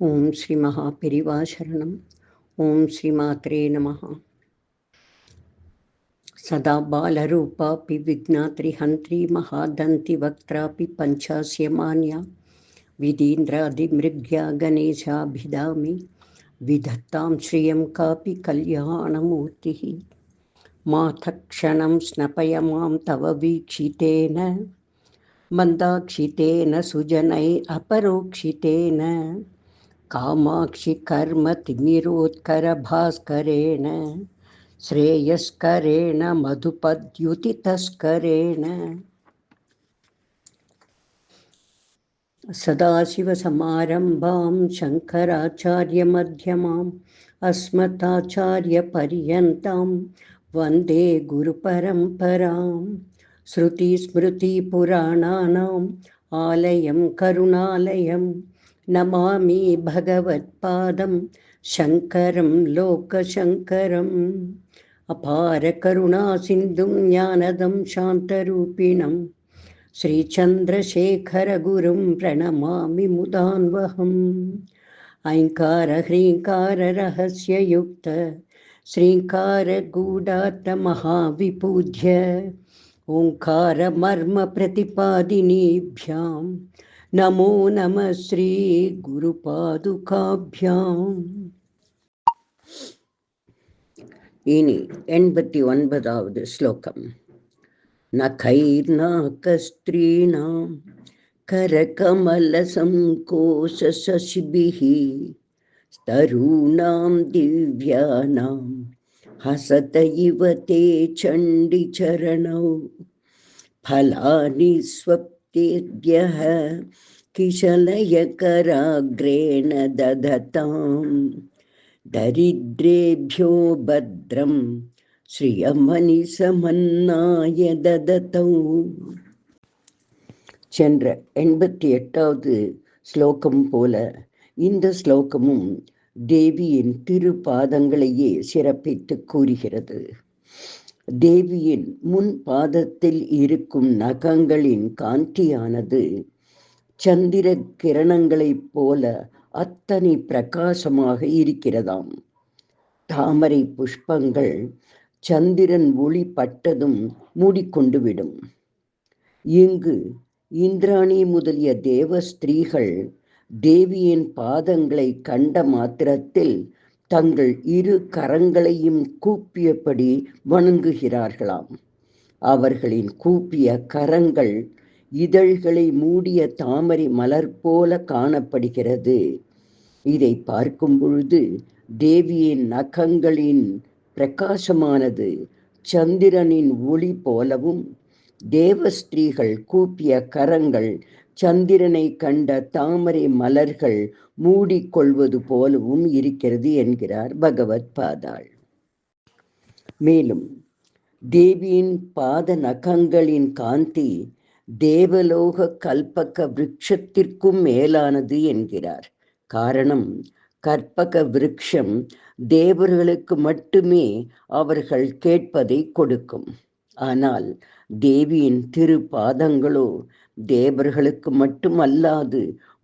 ஓம் ஸ்ரீ மகா பெரிவா சரணம். ஓம் ஸ்ரீ மாத்ரே நமஹ. சதா பாலரூபாபி விக்னாத்ரி ஹந்த்ரி மகாதந்தி வக்த்ராபி பஞ்சாஸ்யமான்யா விதீந்திராதிமிருக்யா கணேசாபிதாமி விதத்தாம் ஸ்ரீயம் காபி கல்யாணமூர்த்திஹி. மாதக்ஷணம் ஸ்னபய மாம் தவ வீக்ஷிதேன மந்தாக்ஷிதேன சுஜனை அபரோக்ஷிதேன காமாட்சி கர்ம திமிரோத்கர பாஸ்கரேண ஸ்ரேயஸ்கரேண மதுபத்யுதி தஸ்கரேண. சதாசிவசமாரம்பாம் சங்கராச்சார்யமத்யமாம் அஸ்மதாச்சார்யபர்யந்தாம் வந்தே குருபரம்பராம். ஸ்ருதிஸ்மிருதிபுராணானாம் ஆலயம் கருணாலயம் நமாமி பகவத்பாதம் சங்கரம் லோகசங்கரம். அபார கருணா சிந்தும் ஞானதம் சாந்தரூபிணம் ஸ்ரீசந்திரசேகர குரும் பிரணமாமி முதான்வகம். ஐங்கார ஹ்ரீங்கார ரகஸ்யயுக்த ஸ்ரீங்கார கூடார்த்த மகாவிபூஜ்ய ஓங்கார மர்ம பிரதிபாதினீभ्यां நமோ நம ஸ்ரீ குரு பாதுகாभ्याம். இனி 89வது ஸ்லோகம். நகைர்நாகஸ்த்ரீணாம் கரகமலசங்கோஷசசிபிஹி ஸ்தரூணாம் திவ்யானாம் ஹசத இவ தே சண்டிச்சரணௌ ஃபலானி ஸ்வப்தேப்யஹ கிஷலயகராக்ரேண தததாம் தரித்ரேப்யோ பத்ரம் ஸ்ரீயமணி சமன்னாய தததௌ. சென்ற 88வது ஸ்லோகம் போல இந்த ஸ்லோகமும் தேவியின் திருப்பாதங்களையே சிறப்பித்து கூறுகிறது. தேவியின் முன் பாதத்தில் இருக்கும் நகங்களின் காந்தியானது சந்திர கிரணங்களைப் போல அத்தனை பிரகாசமாக இருக்கிறதாம். தாமரை புஷ்பங்கள் சந்திரன் ஒளி பட்டதும் மூடிக்கொண்டுவிடும். இங்கு இந்திராணி முதலிய தேவ ஸ்திரீகள் தேவியின் பாதங்களை கண்ட மாத்திரத்தில் தங்கள் இரு கரங்களையும் கூப்பியபடி வணங்குகிறார்களாம். அவர்களின் கூப்பிய கரங்கள் இதழ்களை மூடிய தாமரை மலர் போல காணப்படுகிறது. இதை பார்க்கும் பொழுது தேவியின் நகங்களின் பிரகாசமானது சந்திரனின் ஒளி போலவும், தேவஸ்திரீகள் கூப்பிய கரங்கள் சந்திரனை கண்ட தாமரை மலர்கள் மூடிக்கொள்வது போலவும் இருக்கிறது என்கிறார் பகவத் பாதாள். மேலும் தேவியின் பாத நகங்களின் காந்தி தேவலோக கல்பக விருட்சத்திற்கும் மேலானது என்கிறார். காரணம், கற்பக விருட்சம் தேவர்களுக்கு மட்டுமே அவர்கள் கேட்பதை கொடுக்கும். ஆனால் தேவியின் திருப்பாதங்களோ தேவர்களுக்கு மட்டுமல்லாது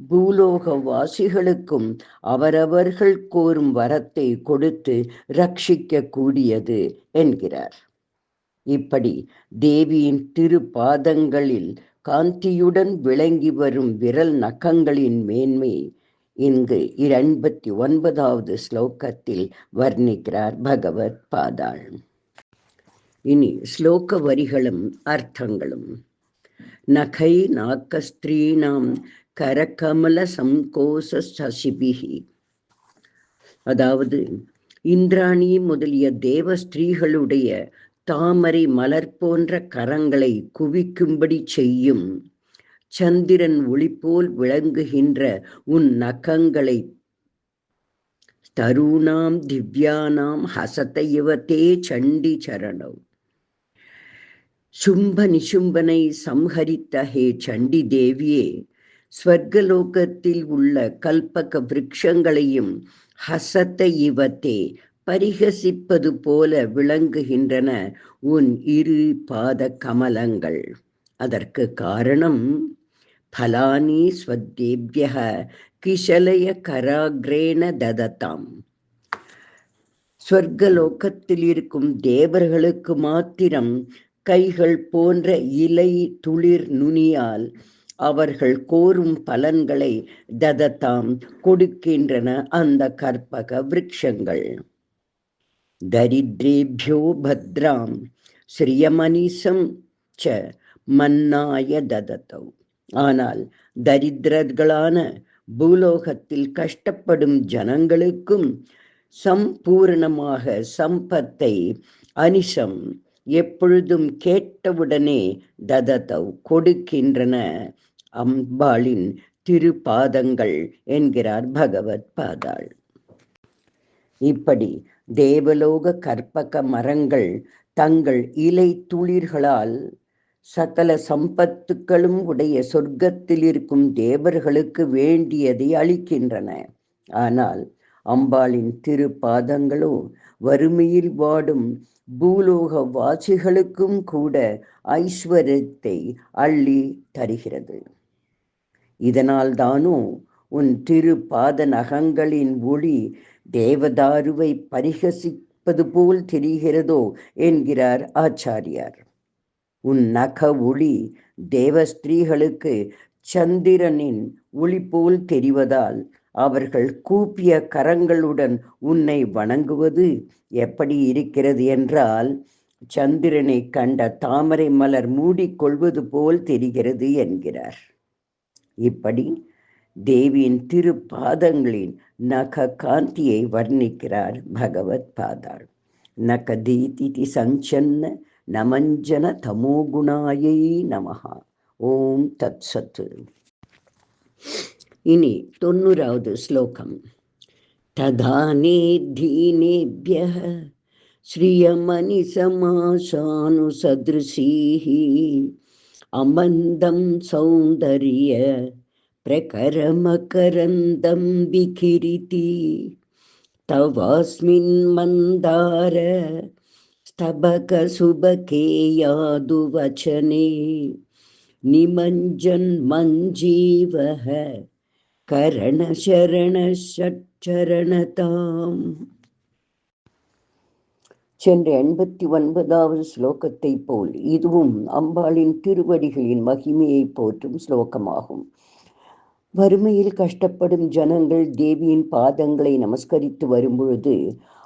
பூலோக வாசிகளுக்கும் அவரவர்கள் கோரும் வரத்தை கொடுத்து ரட்சிக்க கூடியது என்கிறார். இப்படி தேவியின் திருப்பாதங்களில் காந்தியுடன் விளங்கி வரும் விரல் நகங்களின் மேன்மை இங்கு 89வது ஸ்லோகத்தில் வர்ணிக்கிறார் பகவத் பாதாள். இனி ஸ்லோக வரிகளும் அர்த்தங்களும். நகை நாகஸ்திரீணாம் கரகமல சங்கோஷ சசிபிஹி, அதாவது இந்திராணி முதலிய தேவ ஸ்திரீகளுடைய தாமரை மலர் போன்ற கரங்களை குவிக்கும்படி செய்யும் சந்திரன் ஒளி போல் விளங்குகின்ற உன் நகங்களை தருணாம் திவ்யானாம் ஹசத இவதே சண்டி சரணௌ. சும்ப நிசும்பனை சம்ஹரித்த ஹே சண்டி தேவியே, ஸ்வர்கலோகத்தில் உள்ள கல்பக விருட்சங்களையும் ஹசத இவதே பரிகசிப்பது போல விளங்குகின்றன உன் இரு பாத கமலங்கள். அதற்கு காரணம் फलानि स्वदेभ्यः கிஷலய கராக்ரேண தததாம். சொர்க்கலோகத்தில் இருக்கும் தேவர்களுக்கு மாத்திரம் கைகள் போன்ற இலை துளிர் நுனியால் அவர்கள் கோரும் பலன்களை தததாம் கொடுக்கின்றன அந்த கற்பக விருட்சங்கள். தரித்ரேபியோ பத்ராம் ஸ்ரீயமனிசம் ச மன்னாய தததௌ. ஆனால் தரித்திரர்களான பூலோகத்தில் கஷ்டப்படும் ஜனங்களுக்கும் சம்பூர்ணமாக சம்பத்தை அனிசம் எப்பொழுதும் கேட்டவுடனே தததௌ கொடுக்கின்றன அம்பாளின் திருப்பாதங்கள் என்கிறார் பகவத் பாதாள். இப்படி தேவலோக கற்பக மரங்கள் தங்கள் இலை துளிர்களால் சகல சம்பத்துக்களும் உடைய சொர்க்கத்தில் இருக்கும் தேவர்களுக்கு வேண்டியதை அளிக்கின்றன. ஆனால் அம்பாளின் திருப்பாதங்களோ வறுமையில் வாடும் பூலோக வாசிகளுக்கும் கூட ஐஸ்வர்யத்தை அள்ளி தருகிறது. இதனால் தானோ உன் திருப்பாத நகங்களின் ஒளி தேவதாருவை பரிகசிப்பது போல் தெரிகிறதோ என்கிறார் ஆச்சாரியார். உன் நக ஒளி தேவஸ்திரீகளுக்கு சந்திரனின் ஒளி போல் தெரிவதால் அவர்கள் கூப்பிய கரங்களுடன் உன்னை வணங்குவது எப்படி இருக்கிறது என்றால் சந்திரனை கண்ட தாமரை மலர் மூடிக்கொள்வது போல் தெரிகிறது என்கிறார். இப்படி தேவியின் திருப்பாதங்களின் நக காந்தியை வர்ணிக்கிறார் பகவத் பாதாள். நகதீதி சஞ்சன்ன நமஞ்சன தமோகுணாயை நமஹா. ஓம் தத் சத். இனி 90வது ஸ்லோகம். ததானே தீனேப்யஹ ஸ்ரீயமணி சமாசானு சத்ருசீஹி அமந்தம் சௌந்தர்ய பிரகரமகரந்தம் விகிரிதி தவாஸ்மின் மந்தார ஸ்தபக சுபகேயாது வச்சனே நிமஞ்சன் மஞ்சீவஹ கரண சரண சரணதாம். சென்ற 89வது ஸ்லோகத்தை போல் இதுவும் அம்பாளின் திருவடிகளின் மகிமையை போற்றும் ஸ்லோகமாகும். வறுமையில் கஷ்டப்படும் ஜனங்கள் தேவியின் பாதங்களை நமஸ்கரித்து வரும்பொழுது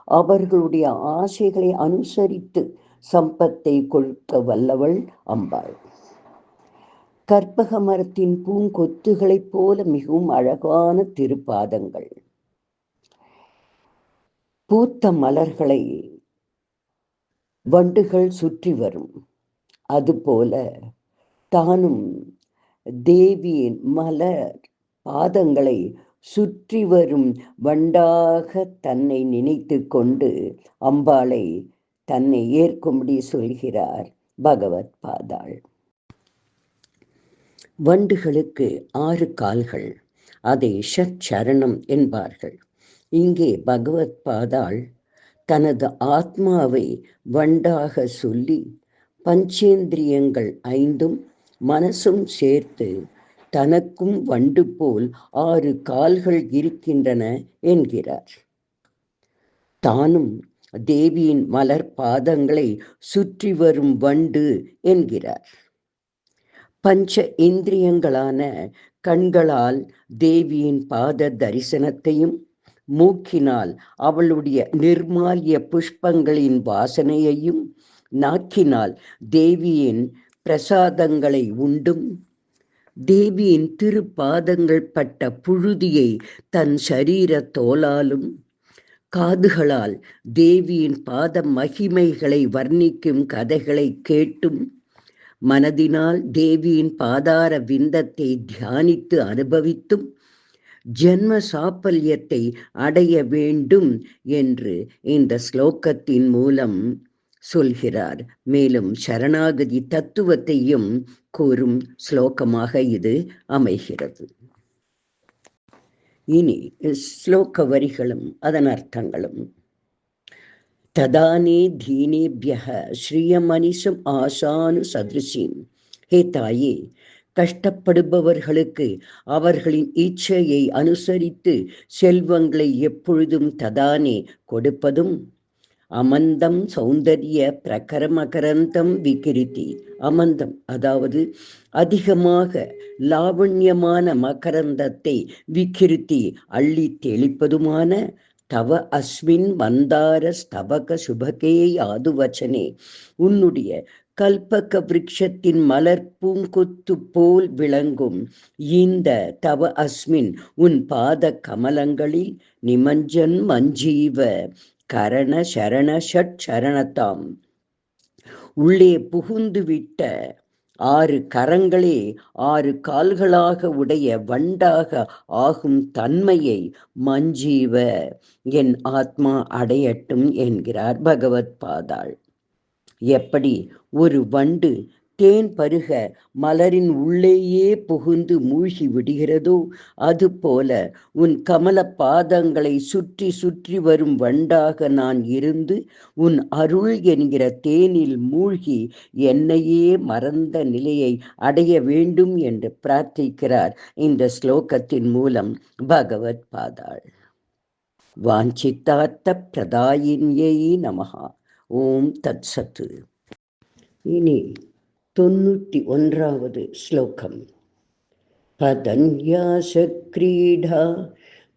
அவர்களுடைய ஆசைகளை அனுசரித்து சம்பத்தை கொடுக்க வல்லவள் அம்பாள். கற்பக மரத்தின் பூங்கொத்துகளைப் போல மிகவும் அழகான திருப்பாதங்கள். பூத்த மலர்களை வண்டுகள் சுற்றி வரும். அதுபோல தானும் தேவியின் மலர் பாதங்களை சுற்றி வரும் வண்டாக தன்னை நினைத்து கொண்டு அம்பாளை தன்னை ஏற்கும்படி சொல்கிறார் பகவத் பாதாள். வண்டுகளுக்கு 6 கால்கள், அதை ஷட்சரணம் என்பார்கள். இங்கே பகவத் பாதாள் தனது ஆத்மாவை வண்டாக சொல்லி பஞ்சேந்திரியங்கள் 5ம் மனசும் சேர்த்து தனக்கும் வண்டு போல் 6 கால்கள் இருக்கின்றன என்கிறார். தானும் தேவியின் மலர் பாதங்களை சுற்றி வரும் வண்டு என்கிறார். பஞ்ச இந்திரியங்களான கண்களால் தேவியின் பாத தரிசனத்தையும், மூக்கினால் அவளுடைய நிர்மால்ய புஷ்பங்களின் வாசனையையும், நாக்கினால் தேவியின் பிரசாதங்களை உண்டும், தேவியின் திருப்பாதங்கள் பட்ட புழுதியை தன் சரீர தோலாலும், காதுகளால் தேவியின் பாத மகிமைகளை வர்ணிக்கும் கதைகளை கேட்டும், மனதினால் தேவியின் பாதார விந்தத்தை தியானித்து அனுபவித்தும் ஜென்ம சாப்பல்யத்தை அடைய வேண்டும் என்று இந்த ஸ்லோகத்தின் மூலம் சொல்கிறார். மேலும் சரணாகதி தத்துவத்தையும் கூறும் ஸ்லோகமாக இது அமைகிறது. இனி ஸ்லோக வரிகளும் அதன் அர்த்தங்களும். ததானே தீனேபியஹ ஸ்ரீயமனிஷம் ஆசானு சத்ருஷீம். ஹே தாயே, கஷ்டப்படுபவர்களுக்கு அவர்களின் இச்சையை அனுசரித்து செல்வங்களை எப்பொழுதும் ததானே கொடுப்பதும், அமந்தம் சௌந்தரிய பிரகரமகரந்தம் விகிருதி. அமந்தம் அதாவது அதிகமாக லாவண்யமான மகரந்தத்தை விகிருதி அள்ளி தெளிப்பதுமான தவ அஸ்மின் மந்தார ஸ்தபக சுபகே யாது வச்சனே, உன்னுடைய கல்பக விருட்சத்தின் மலர் பூங்கொத்து போல் விளங்கும் இந்த தவ அஸ்மின் உன் பாத கமலங்களில் நிமஞ்சன் மஞ்சீவ கரண சரண ஷட் சரணத்தாம், உள்ளே புகுந்துவிட்ட 6 கரங்களே 6 கால்களாக உடைய வண்டாக ஆகும் தன்மையை மஞ்சீவ என் ஆத்மா அடையட்டும் என்கிறார் பகவத் பாதாள். எப்படி ஒரு வண்டு தேன் பருக மலரின் உள்ளேயே புகுந்து மூழ்கி விடுகிறதோ, அதுபோல உன் கமல பாதங்களை சுற்றி சுற்றி வரும் வண்டாக நான் இருந்து உன் அருள் என்கிற தேனில் மூழ்கி என்னையே மறந்த நிலையை அடைய வேண்டும் என்று பிரார்த்திக்கிறார் இந்த ஸ்லோகத்தின் மூலம் பகவத் பாதாள். வாஞ்சிதார்த்த பிரதாயின்யை நமஹா. ஓம் தத் சத்து. இனி 91வது ஸ்லோகம். பதன்யாச க்ரீடா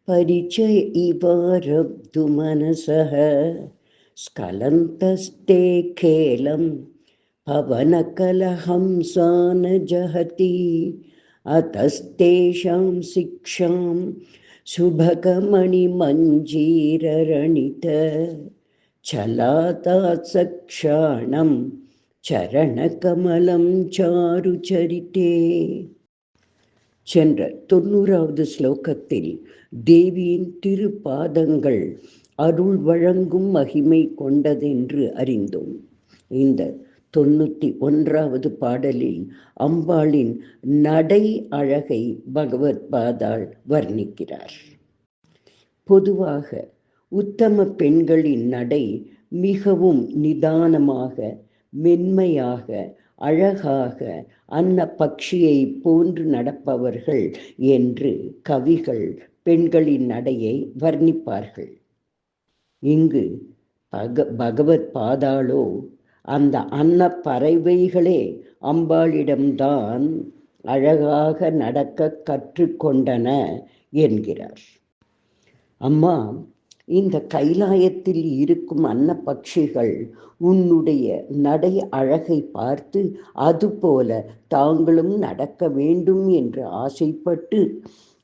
பரிச்சய இவாரப்து மனசஹ ஸ்கலந்தஸ்தே கேலம் பவனகலஹம்சான ஜஹதி அதஸ்தேஷாம் சிக்ஷாம் சுபகமணி மஞ்சீரரணித சலாதாத் சக்ஷாணம் சரணகமலம் சாருச்சரித்தே. சென்ற 90வது ஸ்லோகத்தில் தேவியின் திருப்பாதங்கள் அருள் வழங்கும் மகிமை கொண்டதென்று அறிந்தோம். இந்த 91வது பாடலில் அம்பாளின் நடை அழகை பகவத் பாதாள் வர்ணிக்கிறார். பொதுவாக உத்தம பெண்களின் நடை மிகவும் நிதானமாக, மென்மையாக, அழகாக, அன்ன பக்ஷியை போன்று நடப்பவர்கள் என்று கவிகள் பெண்களின் நடையை வர்ணிப்பார்கள். இங்கு பகவத் பாதாளோ அந்த அன்ன பறவைகளே அம்பாளிடம்தான் அழகாக நடக்க கற்றுக்கொண்டன என்கிறார். அம்மா, இந்த கைலாயத்தில் இருக்கும் அன்ன பட்சிகள் உன்னுடைய நடை அழகை பார்த்து அதுபோல தாங்களும் நடக்க வேண்டும் என்று ஆசைப்பட்டு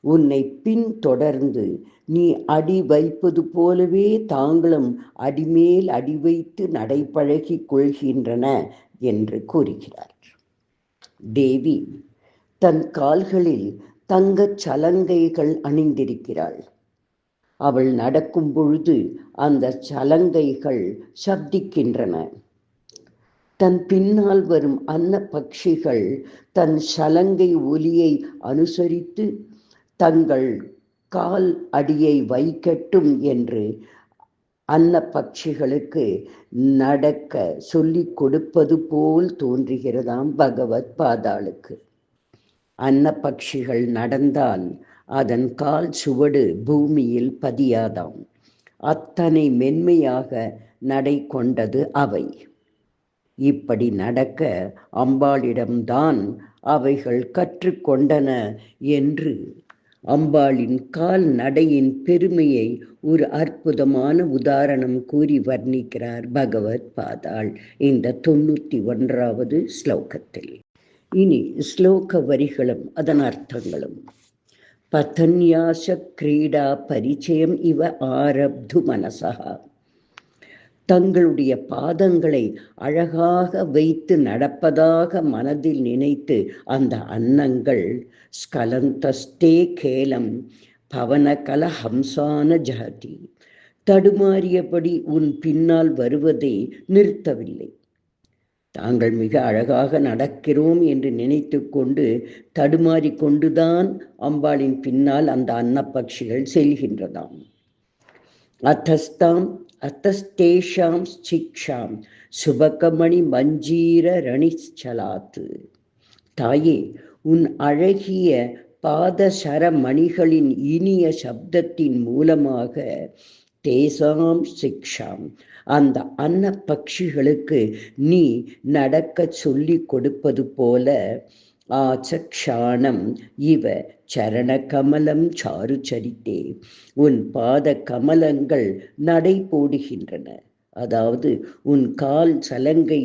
உன்னை பின்தொடர்ந்து நீ அடி வைப்பது போலவே தாங்களும் அடிமேல் அடி வைத்து நடைபழகி கொள்கின்றன என்று கூறுகிறார். தேவி தன் கால்களில் தங்கச் சலங்கைகள் அணிந்திருக்கிறாள். அவள் நடக்கும் பொழுது அந்த சலங்கைகள் சப்திக்கின்றன. தன் பின்னால் வரும் அன்ன பட்சிகள் தன் சலங்கை ஒலியை அனுசரித்து தங்கள் கால் அடியை வைக்கட்டும் என்று அன்ன பட்சிகளுக்கு நடக்க சொல்லிக் கொடுப்பது போல் தோன்றுகிறதாம் பகவத் பாதாளுக்கு. அன்ன பட்சிகள் நடந்தால் அதன் கால் சுவடு பூமியில் பதியாதாம். அத்தனை மென்மையாக நடை கொண்டது அவை. இப்படி நடக்க அம்பாளிடம்தான் அவைகள் கற்றுக்கொண்டன என்று அம்பாளின் கால் நடையின் பெருமையை ஒரு அற்புதமான உதாரணம் கூறி வர்ணிக்கிறார் பகவத் பாதாள் இந்த 91வது ஸ்லோகத்தில். இனி ஸ்லோக வரிகளும் அதன் அர்த்தங்களும். பதன்யாச கிரீடா பரிச்சயம் இவ ஆரப்து மனசா. தங்களுடைய பாதங்களை அழகாக வைத்து நடப்பதாக மனதில் நினைத்து அந்த அன்னங்கள் ஸ்கலந்தஸ்தே கேலம் பவனகல ஹம்சான ஜாதி தடுமாறியபடி உன் பின்னால் வருவதை நிறுத்தவில்லை. தாங்கள் மிக அழகாக நடக்கிறோம் என்று நினைத்து கொண்டு தடுமாறிக்கொண்டுதான் அம்பாளின் பின்னால் அந்த அன்னப்பட்சிகள் செல்கின்றதாம். அத்தஸ்தாம் அத்தஸ்தேஷாம் சிக்ஷாம் சுபகமணி மஞ்சீர ரணிச்சலாத்து. தாயே, உன் அழகிய பாதசரமணிகளின் இனிய சப்தத்தின் மூலமாக தேசாம் சிக்ஷாம் அந்த அன்ன பட்சிகளுக்கு நீ நடக்க சொல்லி கொடுப்பது போல ஆச்சக்ஷாணம் இவ சரணகமலம் சாரு சரித்தே உன் பாத கமலங்கள் நடை போடுகின்றன. அதாவது உன் கால் சலங்கை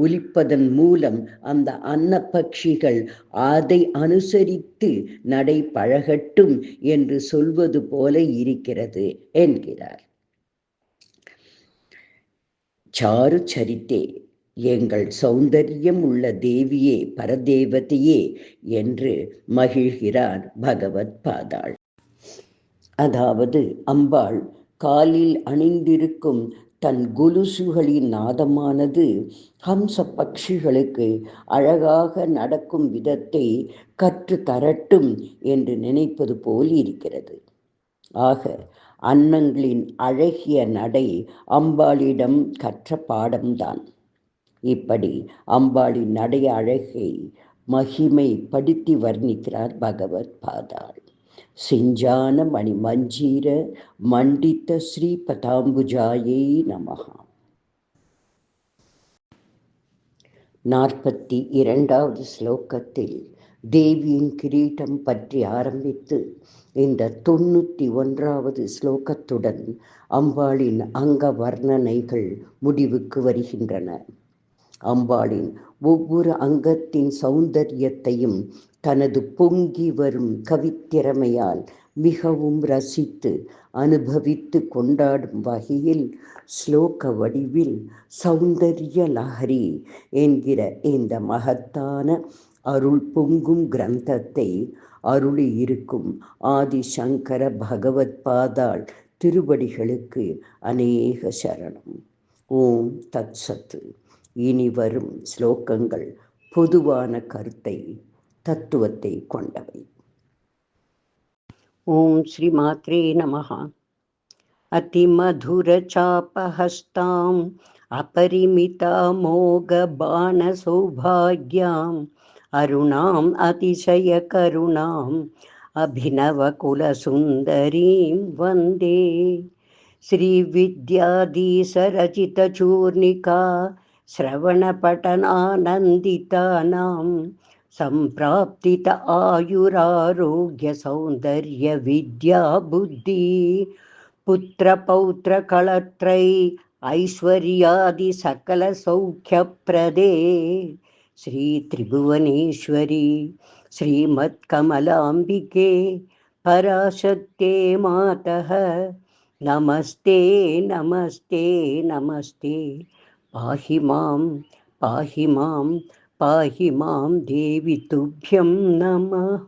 ஒலிப்பதன் மூலம் அந்த அன்ன பட்சிகள் அதை அனுசரித்து நடை பழகட்டும் என்று சொல்வது போல இருக்கிறது என்கிறார். சாரு சரித்தே எங்கள் சௌந்தர்யம் உள்ள தேவியே பரதேவதையே என்று மகிழ்கிறார் பகவத் பாதாள். அதாவது அம்பாள் காலில் அணிந்திருக்கும் தன் கொலுசுகளின் நாதமானது ஹம்ச பட்சிகளுக்கு அழகாக நடக்கும் விதத்தை கற்று தரட்டும் என்று நினைப்பது போல் இருக்கிறது. ஆக அன்னங்களின் அழகிய நடை அம்பாளிடம் கற்ற பாடம்தான். இப்படி அம்பாளின் நடை அழகை மகிமை படுத்தி வர்ணிக்கிறார் பகவத் பாதாள். சிஞ்சான மணி மஞ்சீர மண்டித்த ஸ்ரீ பதாம்புஜாயை நமஹா. 42வது ஸ்லோகத்தில் தேவியின் கிரீட்டம் பற்றி ஆரம்பித்து இந்த 91வது ஸ்லோகத்துடன் அம்பாளின் அங்க வர்ணனைகள் முடிவுக்கு வருகின்றன. அம்பாளின் ஒவ்வொரு அங்கத்தின் சௌந்தரியத்தையும் தனது பொங்கி வரும் கவித்திறமையால் மிகவும் ரசித்து அனுபவித்து கொண்டாடும் வகையில் ஸ்லோக வடிவில் சௌந்தர்ய லஹரி என்கிற இந்த மகத்தான அருள் பொங்கும் கிரந்தத்தை அருளி இருக்கும் ஆதிசங்கர பகவத் பாதாள் திருவடிகளுக்கு அநேக சரணம். ஓம் தத் சத்து. இனி வரும் ஸ்லோகங்கள் பொதுவான கருத்தை தத்துவத்தை கொண்டவை. ஓம் ஸ்ரீ மாத்ரே நமஹ. அதிமதுர சாபஹஸ்தாம் அபரிமிதா மோக பான சௌபாக்யாம் அருணாம் அதிசய கருணாம் அபிநவ குல சுந்தரீம் வந்தே. ஸ்ரீ வித்யாதீசரசித சூர்ணிகா श्रवणपठनानन्दितानां सम्प्राप्तित आयुरारोग्य सौन्दर्य विद्या बुद्धि पुत्रपौत्रकलत्रै ऐश्वर्यादि सकल सौख्यप्रदे श्रीत्रिभुवनेश्वरी श्रीमत्कमलाम्बिके पराशक्ते मातः नमस्ते नमस्ते नमस्ते. पाहि मां पाहि मां पाहि मां देवी तुभ्यं नमः.